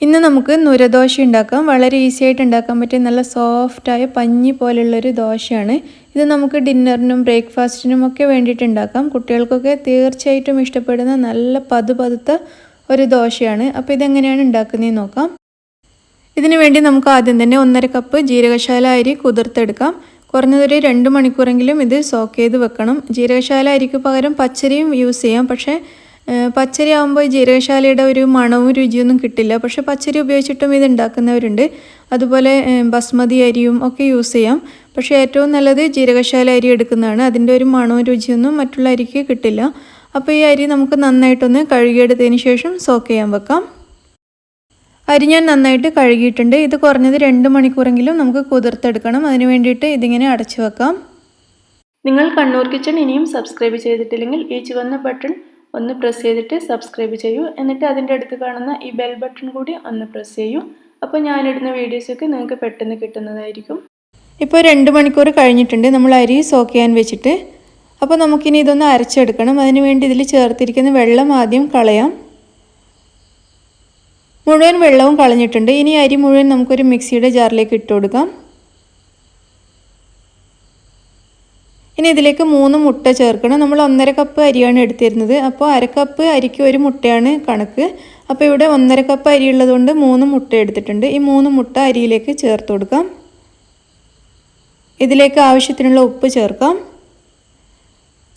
ഇന്ന് നമുക്ക് നുരദോശ ഉണ്ടാക്കാം. വളരെ ഈസി ആയിട്ട് ഉണ്ടാക്കാൻ പറ്റിയ നല്ല സോഫ്റ്റായ പഞ്ഞി പോലുള്ളൊരു ദോശയാണ്. ഇത് നമുക്ക് ഡിന്നറിനും ബ്രേക്ക്ഫാസ്റ്റിനും ഒക്കെ വേണ്ടിയിട്ട് ഉണ്ടാക്കാം. കുട്ടികൾക്കൊക്കെ തീർച്ചയായിട്ടും ഇഷ്ടപ്പെടുന്ന നല്ല പതുപതുത്ത ഒരു ദോശയാണ്. അപ്പോൾ ഇതെങ്ങനെയാണ് ഉണ്ടാക്കുന്നതെന്ന് നോക്കാം. ഇതിനു വേണ്ടി നമുക്ക് ആദ്യം തന്നെ 1.5 കപ്പ് ജീരകശാല അരി കുതിർത്തെടുക്കാം. കുറഞ്ഞതൊരു 2 മണിക്കൂറെങ്കിലും ഇത് സോക്ക് ചെയ്ത് വെക്കണം. ജീരകശാല അരിക്ക് പകരം പച്ചരിയും യൂസ് ചെയ്യാം. പക്ഷേ പച്ചരി ആകുമ്പോൾ ജീരകശാലയുടെ ഒരു മണവും രുചിയൊന്നും കിട്ടില്ല. പക്ഷേ പച്ചരി ഉപയോഗിച്ചിട്ടും ഇത് ഉണ്ടാക്കുന്നവരുണ്ട്. അതുപോലെ ബസ്മതി അരിയും ഒക്കെ യൂസ് ചെയ്യാം. പക്ഷേ ഏറ്റവും നല്ലത് ജീരകശാല അരി എടുക്കുന്നതാണ്. അതിൻ്റെ ഒരു മണവും രുചിയൊന്നും മറ്റുള്ള അരിക്ക് കിട്ടില്ല. അപ്പോൾ ഈ അരി നമുക്ക് നന്നായിട്ടൊന്ന് കഴുകിയെടുത്തതിന് ശേഷം സോക്ക് ചെയ്യാൻ വെക്കാം. അരി ഞാൻ നന്നായിട്ട് കഴുകിയിട്ടുണ്ട്. ഇത് കുറഞ്ഞത് 2 മണിക്കൂറെങ്കിലും നമുക്ക് കുതിർത്തെടുക്കണം. അതിന് വേണ്ടിയിട്ട് ഇതിങ്ങനെ അടച്ചു വെക്കാം. നിങ്ങൾ കണ്ണൂർ കിച്ചൺ ഇനിയും സബ്സ്ക്രൈബ് ചെയ്തിട്ടില്ലെങ്കിൽ ഈ ചുവന്ന ബട്ടൺ ഒന്ന് പ്രസ് ചെയ്തിട്ട് സബ്സ്ക്രൈബ് ചെയ്യൂ. എന്നിട്ട് അതിൻ്റെ അടുത്ത് കാണുന്ന ഈ ബെൽ ബട്ടൺ കൂടി ഒന്ന് പ്രസ് ചെയ്യൂ. അപ്പോൾ ഞാനിടുന്ന വീഡിയോസൊക്കെ നിങ്ങൾക്ക് പെട്ടെന്ന് കിട്ടുന്നതായിരിക്കും. ഇപ്പോൾ 2 മണിക്കൂർ കഴിഞ്ഞിട്ടുണ്ട് നമ്മൾ അരി സോക്ക് ചെയ്യാൻ വെച്ചിട്ട്. അപ്പോൾ നമുക്കിനി ഇതൊന്ന് അരച്ചെടുക്കണം. അതിന് വേണ്ടി ഇതിൽ ചേർത്തിരിക്കുന്ന വെള്ളം ആദ്യം കളയാം. മുഴുവൻ വെള്ളവും കളഞ്ഞിട്ടുണ്ട്. ഇനി അരി മുഴുവൻ നമുക്കൊരു മിക്സിയുടെ ജാറിലേക്ക് ഇട്ട് കൊടുക്കാം. ഇനി ഇതിലേക്ക് 3 മുട്ട ചേർക്കണം. നമ്മൾ 1.5 കപ്പ് അരിയാണ് എടുത്തിരുന്നത്. അപ്പോൾ 1/2 കപ്പ് അരിക്ക് 1 മുട്ടയാണ് കണക്ക്. അപ്പോൾ ഇവിടെ 1.5 കപ്പ് അരി ഉള്ളതുകൊണ്ട് 3 മുട്ട എടുത്തിട്ടുണ്ട്. ഈ 3 മുട്ട അരിയിലേക്ക് ചേർത്ത് കൊടുക്കാം. ഇതിലേക്ക് ആവശ്യത്തിനുള്ള ഉപ്പ് ചേർക്കാം.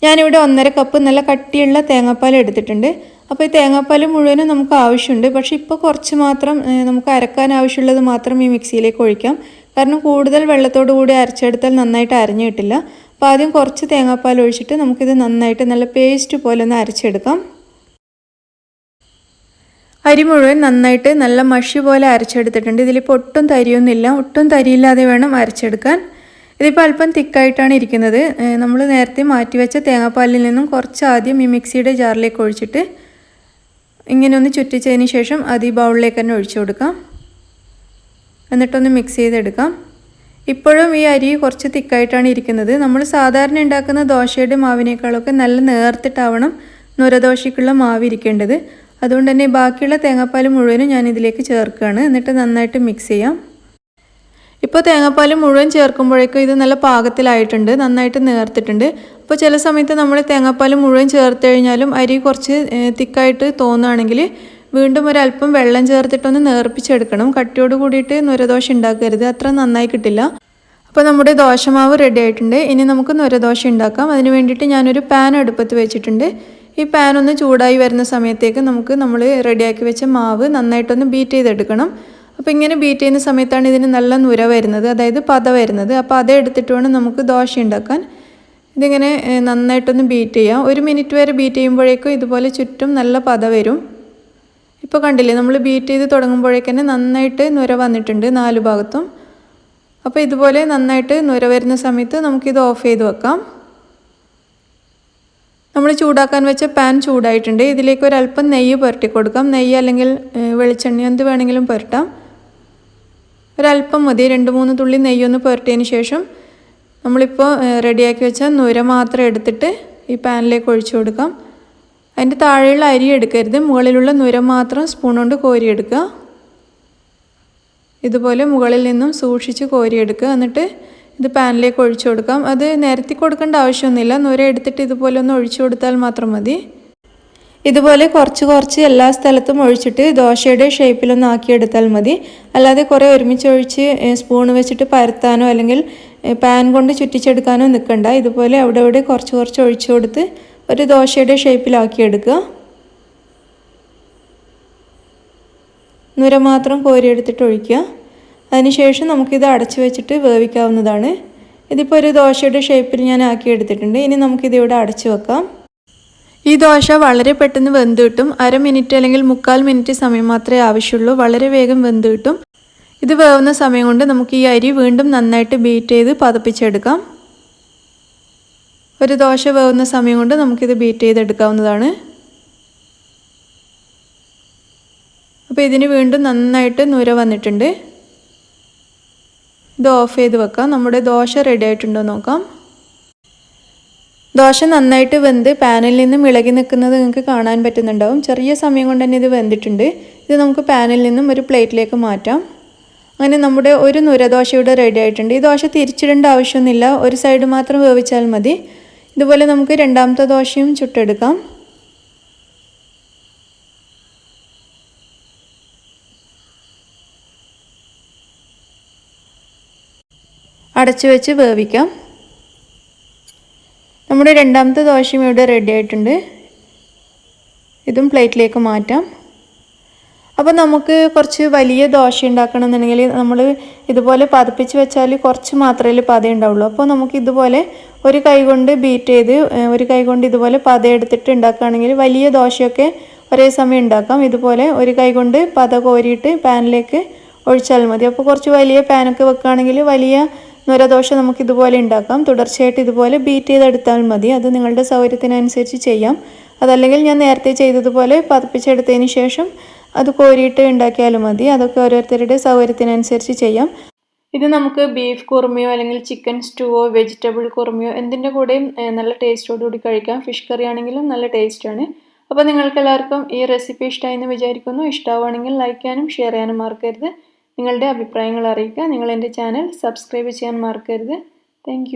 ഞാനിവിടെ 1.5 കപ്പ് നല്ല കട്ടിയുള്ള തേങ്ങാപ്പാൽ എടുത്തിട്ടുണ്ട്. അപ്പോൾ ഈ തേങ്ങാപ്പാൽ മുഴുവനും നമുക്ക് ആവശ്യമുണ്ട്. പക്ഷേ ഇപ്പോൾ കുറച്ച് മാത്രം നമുക്ക് അരക്കാൻ ആവശ്യമുള്ളത് മാത്രം ഈ മിക്സിയിലേക്ക് ഒഴിക്കാം. കാരണം കൂടുതൽ വെള്ളത്തോടു കൂടി അരച്ചെടുത്താൽ നന്നായിട്ട് അരഞ്ഞു കിട്ടില്ല. അപ്പോൾ ആദ്യം കുറച്ച് തേങ്ങാപ്പാൽ ഒഴിച്ചിട്ട് നമുക്കിത് നന്നായിട്ട് നല്ല പേസ്റ്റ് പോലെ ഒന്ന് അരച്ചെടുക്കാം. അരി മുഴുവൻ നന്നായിട്ട് നല്ല മഷി പോലെ അരച്ചെടുത്തിട്ടുണ്ട്. ഇതിലിപ്പോൾ ഒട്ടും തരിയൊന്നുമില്ല. ഒട്ടും തരിയില്ലാതെ വേണം അരച്ചെടുക്കാൻ. ഇതിപ്പോൾ അല്പം തിക്കായിട്ടാണ് ഇരിക്കുന്നത്. നമ്മൾ നേരത്തെ മാറ്റിവെച്ച തേങ്ങാപ്പാലിൽ നിന്നും കുറച്ച് ആദ്യം ഈ മിക്സിയുടെ ജാറിലേക്ക് ഒഴിച്ചിട്ട് ഇങ്ങനെ ഒന്ന് ചുറ്റിച്ചതിന് ശേഷം അത് ഈ ബൗളിലേക്ക് തന്നെ ഒഴിച്ചു കൊടുക്കാം. എന്നിട്ടൊന്ന് മിക്സ് ചെയ്തെടുക്കാം. ഇപ്പോഴും ഈ അരി കുറച്ച് തിക്കായിട്ടാണ് ഇരിക്കുന്നത്. നമ്മൾ സാധാരണ ഉണ്ടാക്കുന്ന ദോശയുടെ മാവിനേക്കാളൊക്കെ നല്ല നേർത്തിട്ടാവണം നുരദോശയ്ക്കുള്ള മാവ് ഇരിക്കേണ്ടത്. അതുകൊണ്ട് തന്നെ ബാക്കിയുള്ള തേങ്ങാപ്പാൽ മുഴുവനും ഞാൻ ഇതിലേക്ക് ചേർക്കുകയാണ്. എന്നിട്ട് നന്നായിട്ട് മിക്സ് ചെയ്യാം. ഇപ്പോൾ തേങ്ങാപ്പാൽ മുഴുവൻ ചേർക്കുമ്പോഴേക്കും ഇത് നല്ല പാകത്തിലായിട്ടുണ്ട്, നന്നായിട്ട് നേർത്തിട്ടുണ്ട്. അപ്പോൾ ചില സമയത്ത് നമ്മൾ തേങ്ങാപ്പാൽ മുഴുവൻ ചേർത്ത് കഴിഞ്ഞാലും അരി കുറച്ച് തിക്കായിട്ട് തോന്നുകയാണെങ്കിൽ വീണ്ടും ഒരല്പം വെള്ളം ചേർത്തിട്ടൊന്ന് നേർപ്പിച്ചെടുക്കണം. കട്ടിയോട് കൂടിയിട്ട് നുരദോശ ഉണ്ടാക്കരുത്, അത്ര നന്നായി കിട്ടില്ല. അപ്പോൾ നമ്മുടെ ദോശമാവ് റെഡി ആയിട്ടുണ്ട്. ഇനി നമുക്ക് നുരദോശ ഉണ്ടാക്കാം. അതിന് വേണ്ടിയിട്ട് ഞാനൊരു പാൻ അടുപ്പത്ത് വെച്ചിട്ടുണ്ട്. ഈ പാൻ ഒന്ന് ചൂടായി വരുന്ന സമയത്തേക്ക് നമ്മൾ റെഡിയാക്കി വെച്ച മാവ് നന്നായിട്ടൊന്ന് ബീറ്റ് ചെയ്തെടുക്കണം. അപ്പോൾ ഇങ്ങനെ ബീറ്റ് ചെയ്യുന്ന സമയത്താണ് ഇതിന് നല്ല നുര വരുന്നത്, അതായത് പത വരുന്നത്. അപ്പോൾ അത് എടുത്തിട്ട് വേണം നമുക്ക് ദോശ ഉണ്ടാക്കാൻ. ഇതിങ്ങനെ നന്നായിട്ടൊന്ന് ബീറ്റ് ചെയ്യാം. 1 മിനിറ്റ് വരെ ബീറ്റ് ചെയ്യുമ്പോഴേക്കും ഇതുപോലെ ചുറ്റും നല്ല പത വരും. ഇപ്പോൾ കണ്ടില്ലേ, നമ്മൾ ബീറ്റ് ചെയ്ത് തുടങ്ങുമ്പോഴേക്കന്നെ നന്നായിട്ട് നുര വന്നിട്ടുണ്ട് 4 ഭാഗത്തും. അപ്പോൾ ഇതുപോലെ നന്നായിട്ട് നുര വരുന്ന സമയത്ത് നമുക്കിത് ഓഫ് ചെയ്ത് വെക്കാം. നമ്മൾ ചൂടാക്കാൻ വെച്ച പാൻ ചൂടായിട്ടുണ്ട്. ഇതിലേക്ക് ഒരല്പം നെയ്യ് പുരട്ടി കൊടുക്കാം. നെയ്യ് അല്ലെങ്കിൽ വെളിച്ചെണ്ണ എന്ത് വേണമെങ്കിലും പുരട്ടാം. ഒരല്പം മതി, 2-3 തുള്ളി നെയ്യൊന്ന് പുരട്ടിയതിന് ശേഷം നമ്മളിപ്പോൾ റെഡിയാക്കി വെച്ച നുര മാത്രം എടുത്തിട്ട് ഈ പാനിലേക്ക് ഒഴിച്ചു കൊടുക്കാം. അതിൻ്റെ താഴെയുള്ള അരി എടുക്കരുത്, മുകളിലുള്ള നുര മാത്രം സ്പൂൺ കൊണ്ട് കോരിയെടുക്കുക. ഇതുപോലെ മുകളിൽ നിന്നും സൂക്ഷിച്ച് കോരിയെടുക്കുക. എന്നിട്ട് ഇത് പാനിലേക്ക് ഒഴിച്ചു കൊടുക്കാം. അത് നിരത്തി കൊടുക്കേണ്ട ആവശ്യമൊന്നുമില്ല. നുര എടുത്തിട്ട് ഇതുപോലെ ഒന്ന് ഒഴിച്ചു കൊടുത്താൽ മാത്രം മതി. ഇതുപോലെ കുറച്ച് എല്ലാ സ്ഥലത്തും ഒഴിച്ചിട്ട് ദോശയുടെ ഷേപ്പിലൊന്ന് ആക്കിയെടുത്താൽ മതി. അല്ലാതെ കുറേ ഒരുമിച്ച് ഒഴിച്ച് സ്പൂൺ വെച്ചിട്ട് പരത്താനോ അല്ലെങ്കിൽ പാൻ കൊണ്ട് ചുറ്റിച്ചെടുക്കാനോ നിൽക്കണ്ട. ഇതുപോലെ അവിടെ കുറച്ച് ഒഴിച്ചു കൊടുത്ത് ഒരു ദോശയുടെ ഷേപ്പിലാക്കിയെടുക്കുക. നുര മാത്രം കോരിയെടുത്തിട്ട് ഒഴിക്കുക. അതിനുശേഷം നമുക്കിത് അടച്ചു വെച്ചിട്ട് വേവിക്കാവുന്നതാണ്. ഇതിപ്പോൾ ഒരു ദോശയുടെ ഷേപ്പിൽ ഞാൻ ആക്കിയെടുത്തിട്ടുണ്ട്. ഇനി നമുക്കിതിവിടെ അടച്ചു വെക്കാം. ഈ ദോശ വളരെ പെട്ടെന്ന് വെന്ത് കിട്ടും. 1/2 മിനിറ്റ് അല്ലെങ്കിൽ 3/4 മിനിറ്റ് സമയം മാത്രമേ ആവശ്യമുള്ളൂ. വളരെ വേഗം വെന്ത് കിട്ടും. ഇത് വേവുന്ന സമയം കൊണ്ട് നമുക്ക് ഈ അരി വീണ്ടും നന്നായിട്ട് ബീറ്റ് ചെയ്ത് പതപ്പിച്ചെടുക്കാം. ഒരു ദോശ വേവുന്ന സമയം കൊണ്ട് നമുക്കിത് ബീറ്റ് ചെയ്തെടുക്കാവുന്നതാണ്. അപ്പോൾ ഇതിന് വീണ്ടും നന്നായിട്ട് നുര വന്നിട്ടുണ്ട്. ഇത് ഓഫ് ചെയ്ത് വെക്കാം. നമ്മുടെ ദോശ റെഡി ആയിട്ടുണ്ടോ നോക്കാം. ദോശ നന്നായിട്ട് വെന്ത് പാനിൽ നിന്നും ഇളകി നിൽക്കുന്നത് നിങ്ങൾക്ക് കാണാൻ പറ്റുന്നുണ്ടാവും. ചെറിയ സമയം കൊണ്ട് തന്നെ ഇത് വെന്തിട്ടുണ്ട്. ഇത് നമുക്ക് പാനിൽ നിന്നും ഒരു പ്ലേറ്റിലേക്ക് മാറ്റാം. അങ്ങനെ നമ്മുടെ ഒരു നുരദോശ ഇവിടെ റെഡി ആയിട്ടുണ്ട്. ഈ ദോശ തിരിച്ചിടേണ്ട ആവശ്യമൊന്നുമില്ല, ഒരു സൈഡ് മാത്രം വേവിച്ചാൽ മതി. ഇതുപോലെ നമുക്ക് രണ്ടാമത്തെ ദോശയും ചുട്ടെടുക്കാം. അടച്ചു വെച്ച് വേവിക്കാം. നമ്മുടെ രണ്ടാമത്തെ ദോശയും ഇവിടെ റെഡി ആയിട്ടുണ്ട്. ഇതും പ്ലേറ്റിലേക്ക് മാറ്റാം. അപ്പോൾ നമുക്ക് കുറച്ച് വലിയ ദോശ ഉണ്ടാക്കണമെന്നുണ്ടെങ്കിൽ നമ്മൾ ഇതുപോലെ പതപ്പിച്ച് വെച്ചാൽ കുറച്ച് മാത്രമേ പത ഉണ്ടാവുള്ളൂ. അപ്പോൾ നമുക്ക് ഇതുപോലെ ഒരു കൈ കൊണ്ട് ബീറ്റ് ചെയ്ത് ഒരു കൈ കൊണ്ട് ഇതുപോലെ പത എടുത്തിട്ട് ഉണ്ടാക്കുകയാണെങ്കിൽ വലിയ ദോശയൊക്കെ ഒരേ സമയം ഉണ്ടാക്കാം. ഇതുപോലെ ഒരു കൈ കൊണ്ട് പത കോരിയിട്ട് പാനിലേക്ക് ഒഴിച്ചാൽ മതി. അപ്പോൾ കുറച്ച് വലിയ പാനൊക്കെ വെക്കുകയാണെങ്കിൽ വലിയ നുരദോശ നമുക്ക് ഇതുപോലെ ഉണ്ടാക്കാം. തുടർച്ചയായിട്ട് ഇതുപോലെ ബീറ്റ് ചെയ്തെടുത്താൽ മതി. അത് നിങ്ങളുടെ സൗകര്യത്തിനനുസരിച്ച് ചെയ്യാം. അതല്ലെങ്കിൽ ഞാൻ നേരത്തെ ചെയ്തതുപോലെ പതപ്പിച്ചെടുത്തതിന് ശേഷം അത് കോരിയിട്ട് ഉണ്ടാക്കിയാലും മതി. അതൊക്കെ ഓരോരുത്തരുടെ സൗകര്യത്തിനനുസരിച്ച് ചെയ്യാം. ഇത് നമുക്ക് ബീഫ് കുറുമയോ അല്ലെങ്കിൽ ചിക്കൻ സ്റ്റൂവോ വെജിറ്റബിൾ കുറുമയോ എന്തിൻ്റെ കൂടെയും നല്ല ടേസ്റ്റോടുകൂടി കഴിക്കാം. ഫിഷ് കറി ആണെങ്കിലും നല്ല ടേസ്റ്റാണ്. അപ്പോൾ നിങ്ങൾക്ക് എല്ലാവർക്കും ഈ റെസിപ്പി ഇഷ്ടമായി എന്ന് വിചാരിക്കുന്നു. ഇഷ്ടമാവുകയാണെങ്കിൽ ലൈക്ക് ചെയ്യാനും ഷെയർ ചെയ്യാനും മറക്കരുത്. നിങ്ങളുടെ അഭിപ്രായങ്ങൾ അറിയിക്കുക. നിങ്ങൾ എൻ്റെ ചാനൽ സബ്സ്ക്രൈബ് ചെയ്യാൻ മറക്കരുത്. താങ്ക്